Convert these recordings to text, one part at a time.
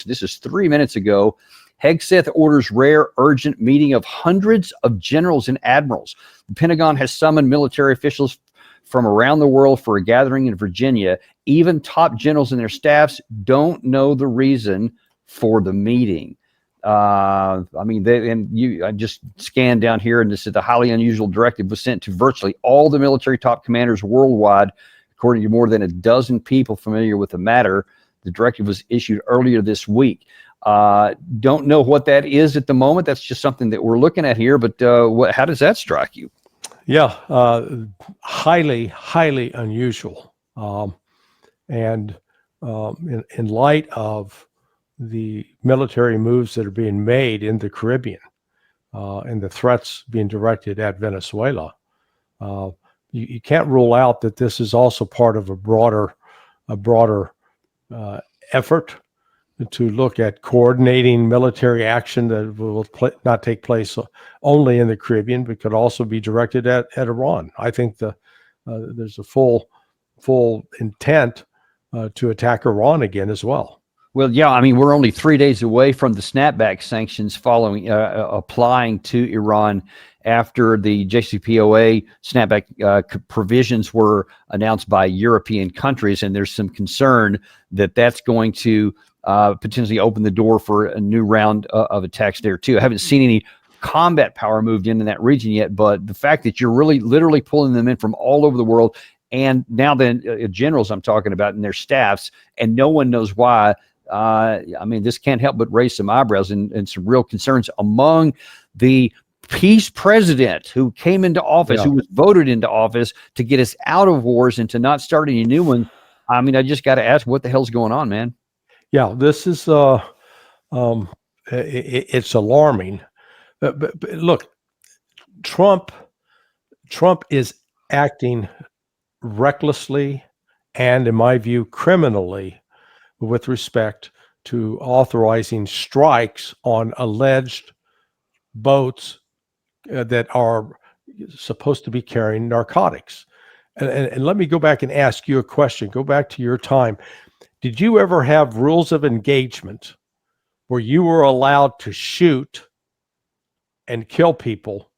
This is 3 minutes ago. Hegseth orders rare urgent meeting of hundreds of generals and admirals. The Pentagon has summoned military officials from around the world for a gathering in Virginia. Even top generals and their staffs don't know the reason for the meeting. I just scanned down here, and this is the highly unusual directive was sent to virtually all the military top commanders worldwide, according to more than a dozen people familiar with the matter. The directive was issued earlier this week. Don't know what that is at the moment. That's just something that we're looking at here. But how does that strike you? Yeah, highly, highly unusual. In light of the military moves that are being made in the Caribbean and the threats being directed at Venezuela, you can't rule out that this is also part of a broader effort to look at coordinating military action that will not take place only in the Caribbean, but could also be directed at Iran. I think there's a full intent to attack Iran again as well. Well, yeah, I mean, we're only 3 days away from the snapback sanctions following applying to Iran after the JCPOA snapback provisions were announced by European countries, and there's some concern that that's going to potentially open the door for a new round of attacks there too. I haven't seen any combat power moved into that region yet, but the fact that you're really literally pulling them in from all over the world, and now then generals I'm talking about and their staffs, and no one knows why. I mean, this can't help but raise some eyebrows and some real concerns among the peace president who came into office, who was voted into office to get us out of wars and to not start any new ones. I mean, I just got to ask, what the hell's going on, man? Yeah, this is it's alarming. But look, Trump is acting recklessly and, in my view, criminally with respect to authorizing strikes on alleged boats that are supposed to be carrying narcotics. And let me go back and ask you a question. Go back to your time. Did you ever have rules of engagement where you were allowed to shoot and kill people,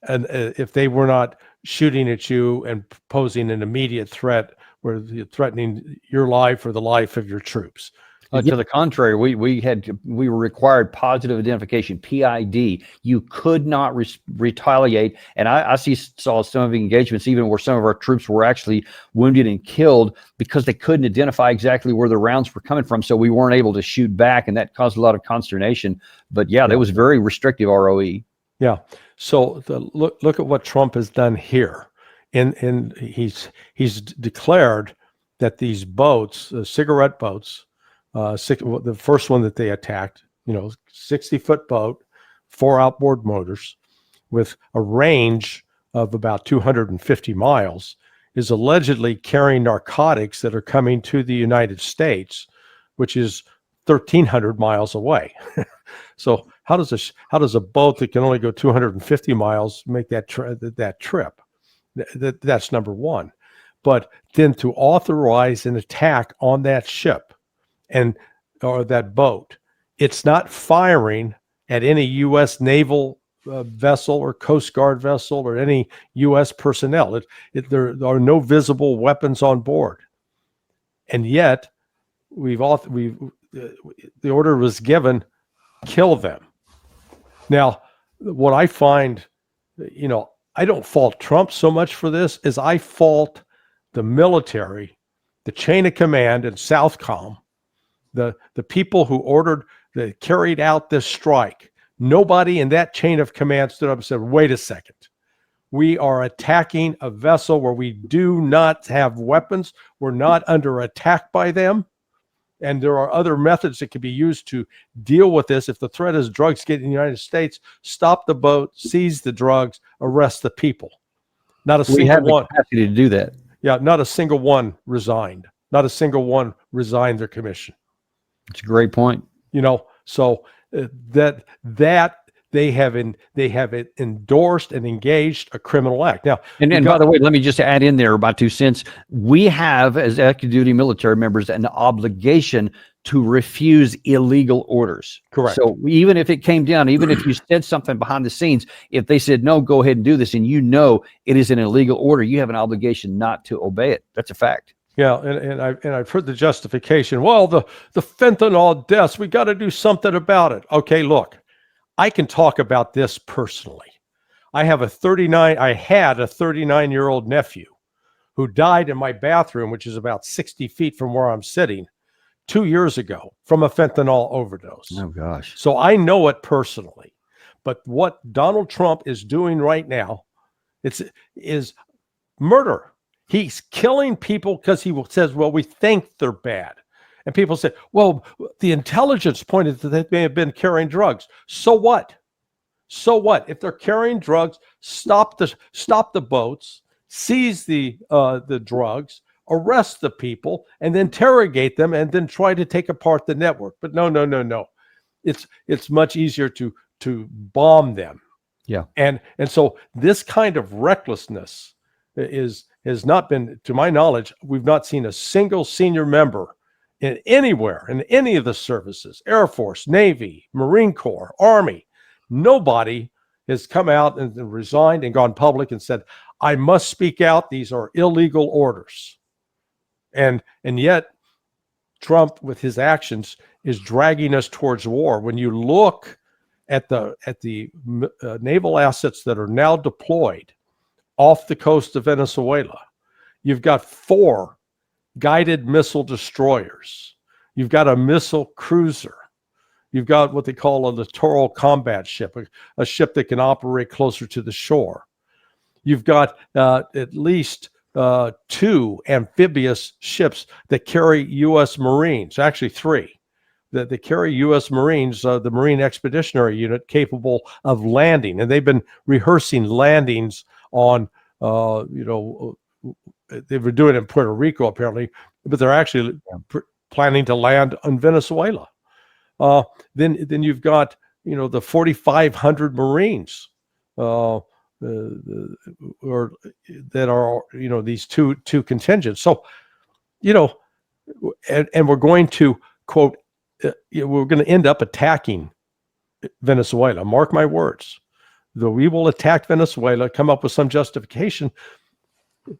and if they were not shooting at you and posing an immediate threat, where you're threatening your life or the life of your troops? To the contrary, we were required positive identification, PID. You could not retaliate. And I saw some of the engagements even where some of our troops were actually wounded and killed because they couldn't identify exactly where the rounds were coming from. So we weren't able to shoot back, and that caused a lot of consternation. But yeah, that was very restrictive ROE. Yeah. So look at what Trump has done here. And he's declared that these boats, cigarette boats, the first one that they attacked, 60-foot boat, 4 outboard motors with a range of about 250 miles, is allegedly carrying narcotics that are coming to the United States, which is 1,300 miles away. So how does a boat that can only go 250 miles make that trip? That's number one. But then to authorize an attack on that ship or that boat, it's not firing at any U.S. naval vessel or Coast Guard vessel or any U.S. personnel. There are no visible weapons on board, and yet the order was given, kill them. Now, what I find, I don't fault Trump so much for this as I fault the military, the chain of command and Southcom, the people who carried out this strike. Nobody in that chain of command stood up and said, wait a second, we are attacking a vessel where we do not have weapons. We're not under attack by them. And there are other methods that can be used to deal with this. If the threat is drugs getting in the United States, stop the boat, seize the drugs, arrest the people. Not a single one. We have the capacity to do that. Yeah, not a single one resigned. Not a single one resigned their commission. It's a great point. So that they have endorsed and engaged a criminal act. Now, and by the way, let me just add in there my 2 cents. We have, as active duty military members, an obligation to refuse illegal orders. Correct. So even if it came down, even if you said something behind the scenes, if they said, no, go ahead and do this, and you know it is an illegal order, you have an obligation not to obey it. That's a fact. Yeah, and I've heard the justification. Well, the fentanyl deaths, we got to do something about it. Okay, look, I can talk about this personally. I had a 39-year-old nephew who died in my bathroom, which is about 60 feet from where I'm sitting, 2 years ago from a fentanyl overdose. Oh, gosh. So I know it personally. But what Donald Trump is doing right now is murder. He's killing people because he says, well, we think they're bad. And people say, well, the intelligence pointed that they may have been carrying drugs. So what? So what? If they're carrying drugs, stop the boats, seize the drugs, arrest the people, and then interrogate them, and then try to take apart the network. But no. It's much easier to bomb them. Yeah. And so this kind of recklessness has not been, to my knowledge, we've not seen a single senior member anywhere in any of the services, Air Force, Navy, Marine Corps, Army. Nobody has come out and resigned and gone public and said, I must speak out. These are illegal orders. And yet Trump, with his actions, is dragging us towards war. When you look at the naval assets that are now deployed off the coast of Venezuela, you've got 4 guided missile destroyers. You've got a missile cruiser. You've got what they call a littoral combat ship, a ship that can operate closer to the shore. You've got at least 2 amphibious ships that carry U.S. Marines, actually 3, that carry U.S. Marines, the Marine Expeditionary Unit, capable of landing. And they've been rehearsing landings on, they were doing it in Puerto Rico, apparently, but they're actually planning to land in Venezuela. Then you've got, the 4,500 Marines or that are, these two contingents. So, and we're going to, quote, we're going to end up attacking Venezuela. Mark my words. Though we will attack Venezuela, come up with some justification,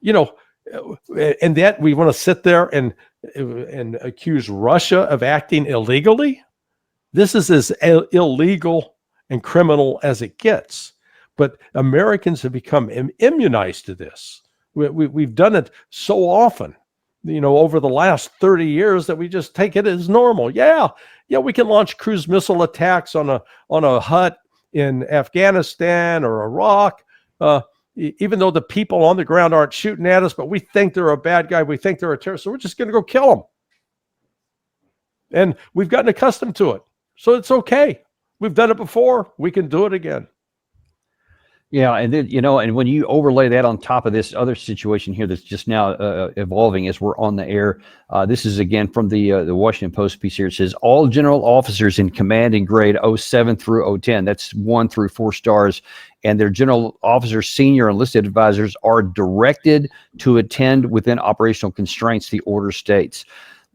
and that we want to sit there and accuse Russia of acting illegally. This is as illegal and criminal as it gets. But Americans have become immunized to this. We've done it so often, over the last 30 years, that we just take it as normal. Yeah, we can launch cruise missile attacks on a hut in Afghanistan or Iraq, even though the people on the ground aren't shooting at us, but we think they're a bad guy. We think they're a terrorist. So we're just going to go kill them. And we've gotten accustomed to it. So it's okay. We've done it before. We can do it again. Yeah, and then, and when you overlay that on top of this other situation here that's just now evolving as we're on the air, this is again from the Washington Post piece here. It says all general officers in command in grade 07 through 010, that's 1 through 4 stars, and their general officers, senior enlisted advisors are directed to attend within operational constraints, the order states.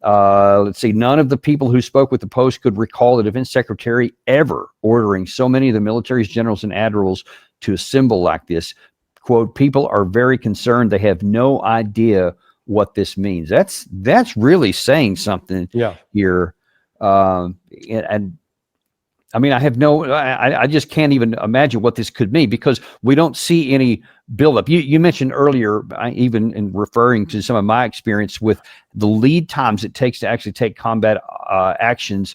Let's see, none of the people who spoke with the Post could recall the defense secretary ever ordering so many of the military's generals and admirals to assemble like this. Quote, people are very concerned. They have no idea what this means. That's really saying something here. And I mean, I just can't even imagine what this could mean, because we don't see any buildup. You mentioned earlier, even in referring to some of my experience with the lead times it takes to actually take combat actions.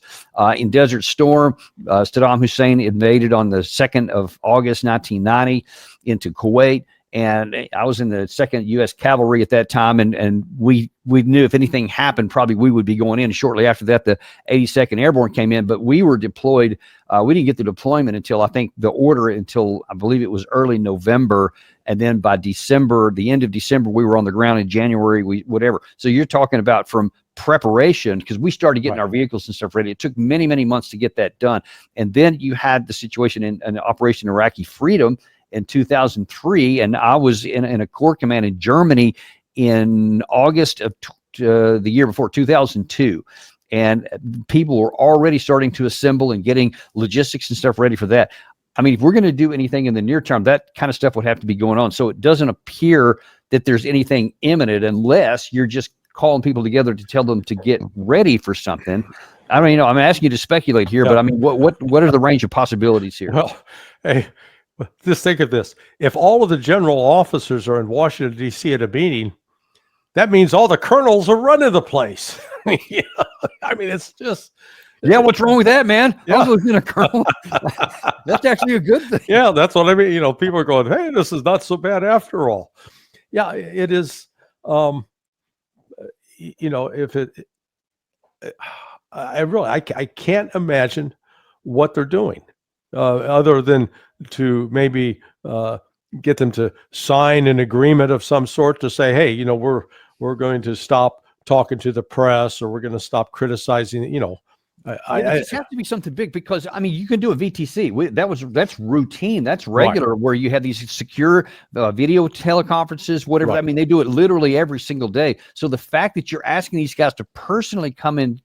In Desert Storm, Saddam Hussein invaded on the 2nd of August, 1990 into Kuwait. And I was in the 2nd U.S. Cavalry at that time, and we knew if anything happened, probably we would be going in. Shortly after that, the 82nd Airborne came in, but we were deployed. We didn't get the deployment until, I think, the order until, I believe it was early November. And then by December, the end of December, we were on the ground. In January, whatever. So you're talking about from preparation, because we started getting our vehicles and stuff ready. It took many, many months to get that done. And then you had the situation in Operation Iraqi Freedom in 2003, and I was in a Corps command in Germany in August of the year before, 2002. and people were already starting to assemble and getting logistics and stuff ready for that. I mean, if we're going to do anything in the near term, that kind of stuff would have to be going on. So it doesn't appear that there's anything imminent unless you're just calling people together to tell them to get ready for something. I don't know. I'm asking you to speculate here, but I mean, what are the range of possibilities here? Well, hey, just think of this. If all of the general officers are in Washington, D.C. at a meeting, that means all the colonels are running the place. Yeah. I mean, it's just... Yeah, what's wrong with that, man? Yeah. I was looking at a colonel. That's actually a good thing. Yeah, that's what I mean. People are going, hey, this is not so bad after all. Yeah, it is. If it... I can't imagine what they're doing other than to maybe get them to sign an agreement of some sort to say, hey, we're going to stop talking to the press, or we're going to stop criticizing, it just has to be something big, because I mean, you can do a VTC. That's routine. That's regular, right, where you have these secure video teleconferences, whatever. Right. I mean, they do it literally every single day. So the fact that you're asking these guys to personally come in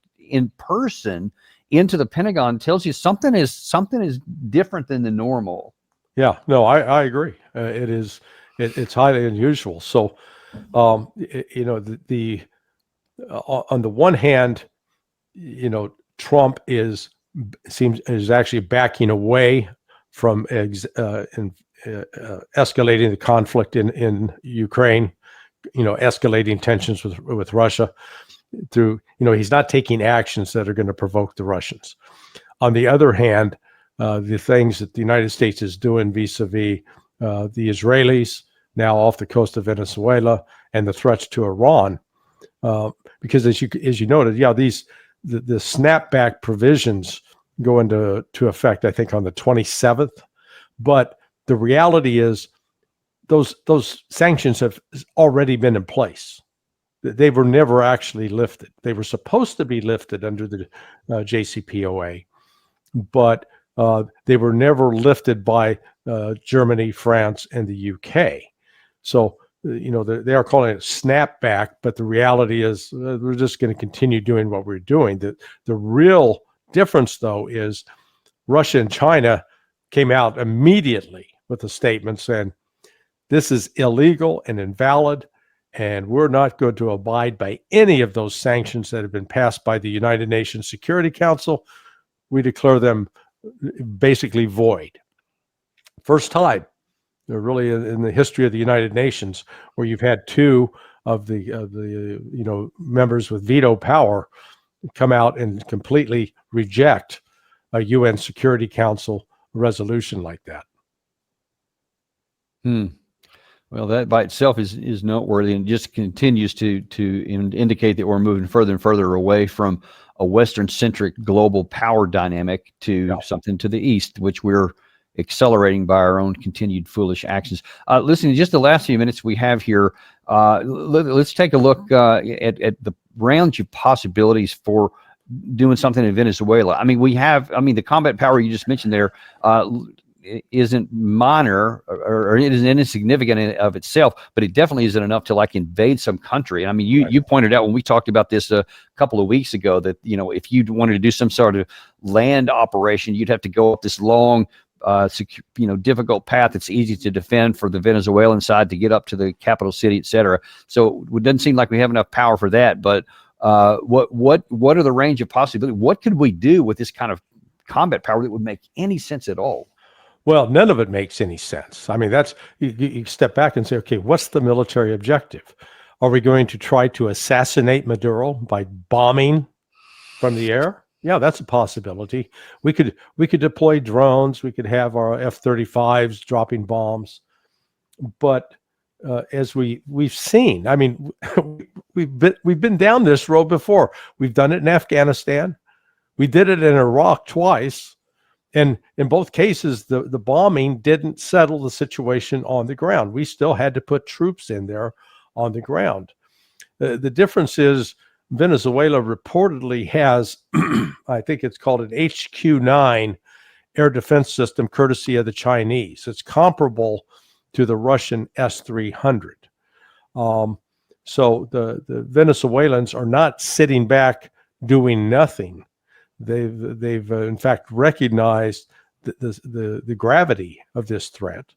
person into the Pentagon tells you something is different than the normal. Yeah, no, I agree. It's highly unusual. So, on the one hand, Trump is actually backing away from escalating the conflict in Ukraine, escalating tensions with Russia through, he's not taking actions that are going to provoke the Russians. On the other hand, the things that the United States is doing vis-a-vis the Israelis now off the coast of Venezuela, and the threats to Iran, because as you noted, the snapback provisions go into effect, I think, on the 27th. But the reality is those sanctions have already been in place. They were never actually lifted. They were supposed to be lifted under the JCPOA, but they were never lifted by Germany, France, and the UK. So, they are calling it snapback, but the reality is we're just going to continue doing what we're doing. The real difference, though, is Russia and China came out immediately with a statement saying this is illegal and invalid, and we're not going to abide by any of those sanctions that have been passed by the United Nations Security Council. We declare them basically void. First time, really, in the history of the United Nations, where you've had two of the members with veto power come out and completely reject a UN Security Council resolution like that. Well, that by itself is noteworthy, and just continues to indicate that we're moving further and further away from a Western-centric global power dynamic to something to the east, which we're accelerating by our own continued foolish actions. Listen, just the last few minutes we have here, let's take a look at the range of possibilities for doing something in Venezuela. I mean, the combat power you just mentioned there isn't minor, or it isn't insignificant in of itself, but it definitely isn't enough to invade some country. I mean, you pointed out when we talked about this a couple of weeks ago that, if you wanted to do some sort of land operation, you'd have to go up this long, difficult path that's easy to defend for the Venezuelan side to get up to the capital city, et cetera. So it doesn't seem like we have enough power for that. But what are the range of possibility? What could we do with this kind of combat power that would make any sense at all? Well, none of it makes any sense. I mean, that's you step back and say, okay, what's the military objective? Are we going to try to assassinate Maduro by bombing from the air? Yeah, that's a possibility. We could deploy drones. We could have our F-35s dropping bombs. But as we've seen, I mean, we've been down this road before. We've done it in Afghanistan. We did it in Iraq twice. And in both cases, the bombing didn't settle the situation on the ground. We still had to put troops in there on the ground. The difference is Venezuela reportedly has, I think it's called an HQ-9 air defense system, courtesy of the Chinese. It's comparable to the Russian S-300. So the Venezuelans are not sitting back doing nothing. They've in fact recognized the gravity of this threat.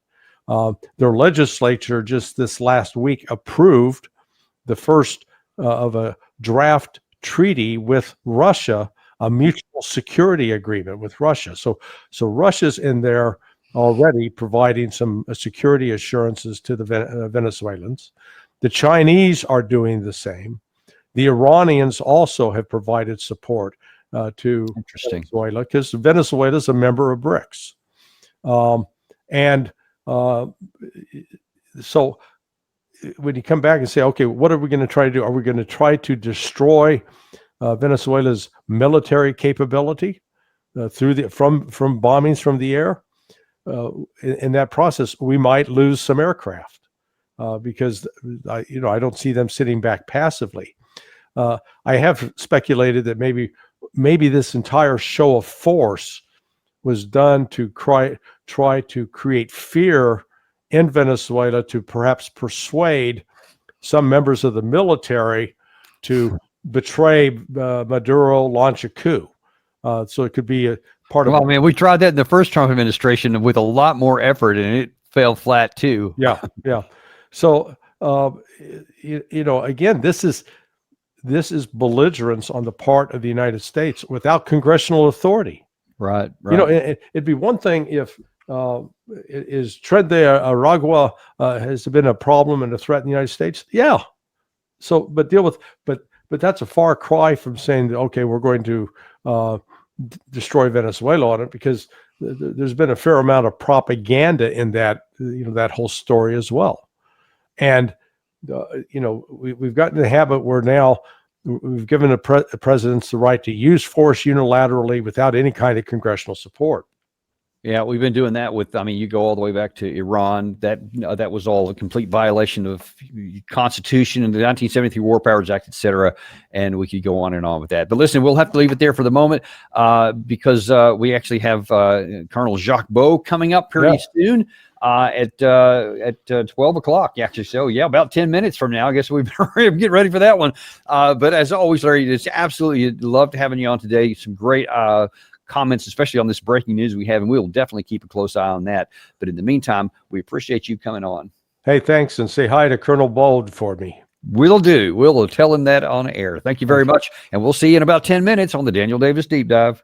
Their legislature just this last week approved the first of a draft treaty with Russia, a mutual security agreement with Russia. So Russia's in there already providing some security assurances to the Venezuelans. The Chinese are doing the same. The Iranians also have provided support to Venezuela because Venezuela is a member of BRICS. So when you come back and say, okay, what are we going to try to do? Are we going to try to destroy Venezuela's military capability from bombings from the air? In that process, we might lose some aircraft because I don't see them sitting back passively. I have speculated that maybe this entire show of force was done to try to create fear in Venezuela to perhaps persuade some members of the military to betray Maduro, launch a coup. So it could be a part of. Well, man, we tried that in the first Trump administration with a lot more effort, and it fell flat too. Yeah. So again, this is belligerence on the part of the United States without congressional authority. Right. It'd be one thing if is Tren de Aragua has been a problem and a threat in the United States. Yeah. So, but that's a far cry from saying that, okay, we're going to destroy Venezuela on it, because there's been a fair amount of propaganda in that, that whole story as well. And, we've gotten the habit where now we've given the presidents the right to use force unilaterally without any kind of congressional support. Yeah, we've been doing that with, you go all the way back to Iran. That was all a complete violation of Constitution and the 1973 War Powers Act, et cetera. And we could go on and on with that. But listen, we'll have to leave it there for the moment because we actually have Colonel Jacques Beau coming up pretty soon at 12 o'clock, actually. So, yeah, about 10 minutes from now. I guess we better get ready for that one. But as always, Larry, it's absolutely loved having you on today. Some great comments, especially on this breaking news we have, and we'll definitely keep a close eye on that. But in the meantime, we appreciate you coming on. Hey, thanks, and say hi to Colonel Bold for me. We'll do. We'll tell him that on air. Thank you very much, and we'll see you in about 10 minutes on the Daniel Davis Deep Dive.